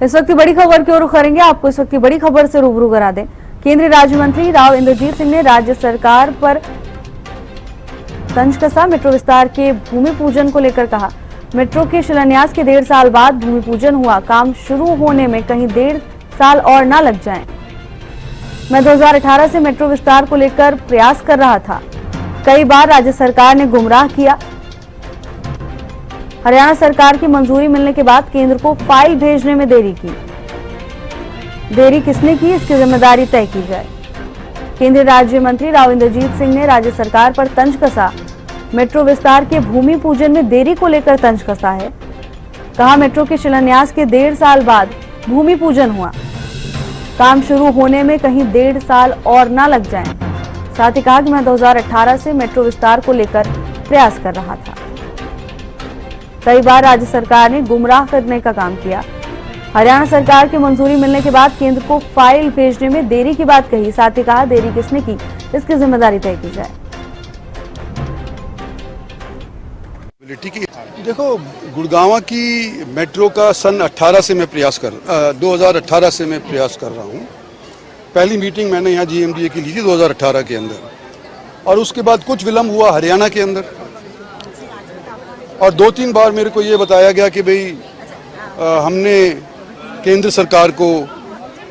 इस वक्त की बड़ी खबर की ओर रुख करेंगे। आपको इस वक्त की बड़ी खबर से रूबरू करा दें। केंद्रीय राज्य मंत्री राव इंद्रजीत सिंह ने राज्य सरकार पर तंज कसा। मेट्रो विस्तार के भूमि पूजन को लेकर कहा, मेट्रो के शिलान्यास के 1.5 साल बाद भूमि पूजन हुआ, काम शुरू होने में कहीं 1.5 साल और ना लग जाए। मैं 2018 से मेट्रो विस्तार को लेकर प्रयास कर रहा था, कई बार राज्य सरकार ने गुमराह किया। हरियाणा सरकार की मंजूरी मिलने के बाद केंद्र को फाइल भेजने में देरी की। देरी किसने की, इसकी जिम्मेदारी तय की जाए। केंद्रीय राज्य मंत्री राव इंद्रजीत सिंह ने राज्य सरकार पर तंज कसा। मेट्रो विस्तार के भूमि पूजन में देरी को लेकर तंज कसा है। कहा, मेट्रो के शिलान्यास के 1.5 साल बाद भूमि पूजन हुआ, काम शुरू होने में कहीं 1.5 साल और ना लग जाए। साथ ही कहा कि मैं 2018 से मेट्रो विस्तार को लेकर प्रयास कर रहा था, कई बार राज्य सरकार ने गुमराह करने का काम किया। हरियाणा सरकार की मंजूरी मिलने के बाद केंद्र को फाइल भेजने में देरी की बात कही। साथ ही कहा, देरी किसने की, इसकी जिम्मेदारी तय की जाए। देखो, गुड़गांव की मेट्रो का सन 2018 से मैं प्रयास कर रहा हूँ। पहली मीटिंग मैंने यहाँ GMDA की ली थी 2018 के अंदर, और उसके बाद कुछ विलम्ब हुआ हरियाणा के अंदर, और 2-3 बार मेरे को ये बताया गया कि भाई हमने केंद्र सरकार को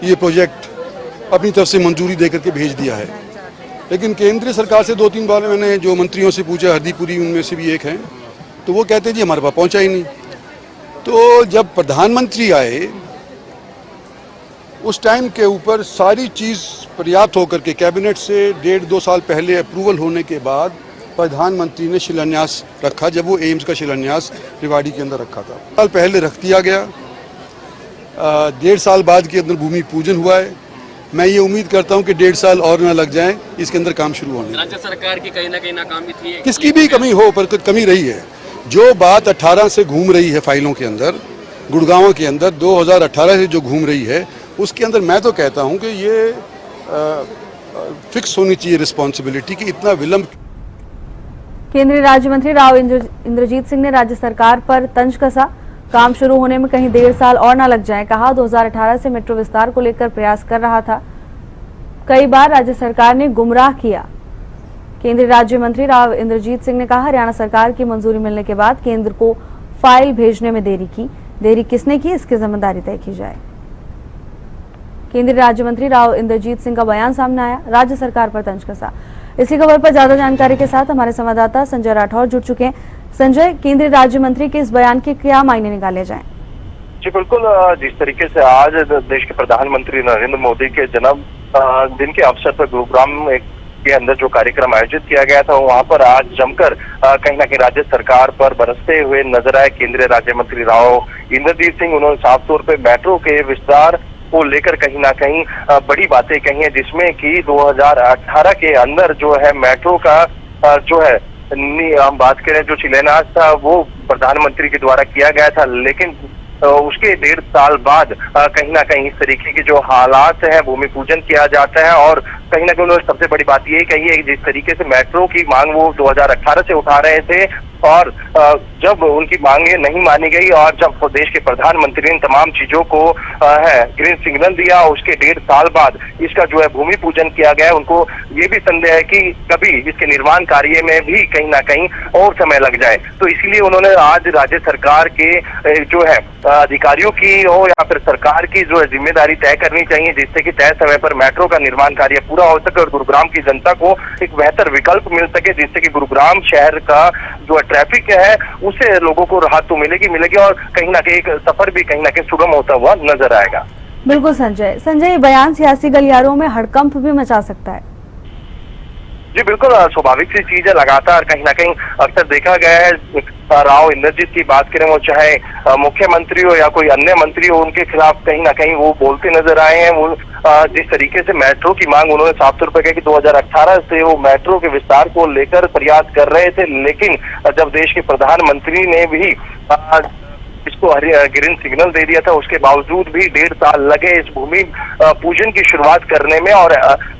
ये प्रोजेक्ट अपनी तरफ से मंजूरी देकर के भेज दिया है। लेकिन केंद्रीय सरकार से 2-3 बार मैंने जो मंत्रियों से पूछा, हरदीप पुरी उनमें से भी एक हैं, तो वो कहते हैं जी हमारे पास पहुंचा ही नहीं। तो जब प्रधानमंत्री आए उस टाइम के ऊपर सारी चीज़ पर्याप्त होकर के कैबिनेट से 1.5-2 साल पहले अप्रूवल होने के बाद प्रधानमंत्री ने शिलान्यास रखा, जब वो एम्स का शिलान्यास रेवाड़ी के अंदर रखा था। साल पहले रख दिया गया, 1.5 साल बाद के अंदर भूमि पूजन हुआ है। मैं ये उम्मीद करता हूँ कि 1.5 साल और ना लग जाए इसके अंदर काम शुरू होने। राज्य सरकार की कहीं ना कहीं नाकामी थी, किसकी भी कमी हो, पर कमी रही है। जो बात 18 से घूम रही है फाइलों के अंदर, गुड़गांव के अंदर 2018 से जो घूम रही है, उसके अंदर मैं तो कहता हूँ कि ये फिक्स होनी चाहिए रिस्पॉन्सिबिलिटी कि इतना विलंब। केंद्रीय राज्य मंत्री राव इंद्रजीत सिंह ने राज्य सरकार पर तंज कसा। काम शुरू होने में कहीं 1.5 साल और ना लग जाए। कहा, 2018 से मेट्रो विस्तार को लेकर प्रयास कर रहा था, कई बार राज्य सरकार ने गुमराह किया। केंद्रीय राज्य मंत्री राव इंद्रजीत सिंह ने कहा, हरियाणा सरकार की मंजूरी मिलने के बाद केंद्र को फाइल भेजने में देरी की। देरी किसने की, इसकी जिम्मेदारी तय की जाए। केंद्रीय राज्य मंत्री राव इंद्रजीत सिंह का बयान सामने आया, राज्य सरकार पर तंज कसा। इसी खबर पर ज्यादा जानकारी के साथ हमारे संवाददाता संजय राठौर जुड़ चुके हैं। संजय, केंद्रीय राज्य मंत्री के इस बयान के क्या मायने निकाले जाएं? जी बिल्कुल, जिस तरीके से आज देश के प्रधानमंत्री नरेंद्र मोदी के जन्म दिन के अवसर पर गुरुग्राम के अंदर जो कार्यक्रम आयोजित किया गया था, वहां पर आज जमकर कहीं ना कहीं राज्य सरकार पर बरसते हुए नजर आए केंद्रीय राज्य मंत्री राव इंद्रजीत सिंह। उन्होंने साफ तौर पर मेट्रो के विस्तार को लेकर कहीं ना कहीं बड़ी बातें कही है, जिसमें कि 2018 के अंदर जो है मेट्रो का जो है हम बात करें जो शिलान्यास था वो प्रधानमंत्री के द्वारा किया गया था, लेकिन उसके 1.5 साल बाद कहीं ना कहीं इस तरीके के जो हालात हैं, भूमि पूजन किया जाता है। और कहीं ना कहीं उन्होंने सबसे बड़ी बात ये कही है कि जिस तरीके से मेट्रो की मांग वो 2018 से उठा रहे थे, और जब उनकी मांगे नहीं मानी गई और जब देश के प्रधानमंत्री ने तमाम चीजों को ग्रीन सिग्नल दिया, उसके 1.5 साल बाद इसका जो है भूमि पूजन किया गया, उनको ये भी संदेह है कि कभी इसके निर्माण कार्य में भी कहीं ना कहीं और समय लग जाए। तो इसलिए उन्होंने आज राज्य सरकार के जो है अधिकारियों की हो या फिर सरकार की जो है जिम्मेदारी तय करनी चाहिए, जिससे कि तय समय पर मेट्रो का निर्माण कार्य पूरा हो सके और गुरुग्राम की जनता को एक बेहतर विकल्प मिल सके, जिससे कि गुरुग्राम शहर का जो ट्रैफिक है उससे लोगों को राहत तो मिलेगी और कहीं ना कहीं एक सफर भी कहीं ना कहीं सुगम होता हुआ नजर आएगा। बिल्कुल संजय, ये बयान सियासी गलियारों में हड़कंप भी मचा सकता है। जी बिल्कुल, स्वाभाविक सी चीज है। लगातार कहीं ना कहीं अक्सर देखा गया है, राव इंद्रजीत की बात करें, वो चाहे मुख्यमंत्री हो या कोई अन्य मंत्री हो, उनके खिलाफ कहीं ना कहीं वो बोलते नजर आए हैं। वो जिस तरीके से मेट्रो की मांग उन्होंने साफ तौर पर कहा कि 2018 से वो मेट्रो के विस्तार को लेकर प्रयास कर रहे थे, लेकिन जब देश के प्रधानमंत्री ने भी इसको ग्रीन सिग्नल दे दिया था, उसके बावजूद भी 1.5 साल लगे इस भूमि पूजन की शुरुआत करने में। और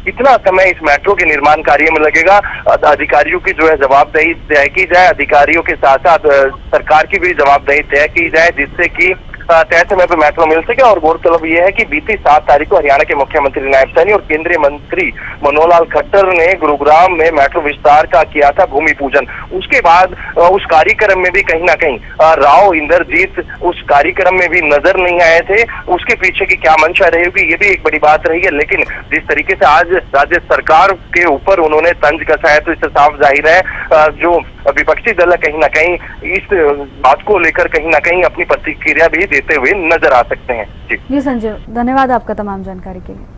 कितना समय इस मेट्रो के निर्माण कार्य में लगेगा, अधिकारियों की जो है जवाबदेही तय की जाए, अधिकारियों के साथ साथ सरकार की भी जवाबदेही तय की जाए, जिससे कि तय समय पर मेट्रो मिल सके। और गौरतलब ये है कि बीती 7 तारीख को हरियाणा के मुख्यमंत्री नायब सैनी और केंद्रीय मंत्री मनोहर लाल खट्टर ने गुरुग्राम में मेट्रो विस्तार का किया था भूमि पूजन। उसके बाद उस कार्यक्रम में भी कहीं ना कहीं राव इंद्रजीत उस कार्यक्रम में भी नजर नहीं आए थे। उसके पीछे की क्या मंशा रही होगी ये भी एक बड़ी बात रही है। लेकिन जिस तरीके से आज राज्य सरकार के ऊपर उन्होंने तंज कसा है तो इससे साफ जाहिर है जो विपक्षी दल है कहीं ना कहीं इस बात को लेकर कहीं ना कहीं अपनी प्रतिक्रिया भी देते हुए नजर आ सकते हैं। जी संजय, धन्यवाद आपका तमाम जानकारी के लिए।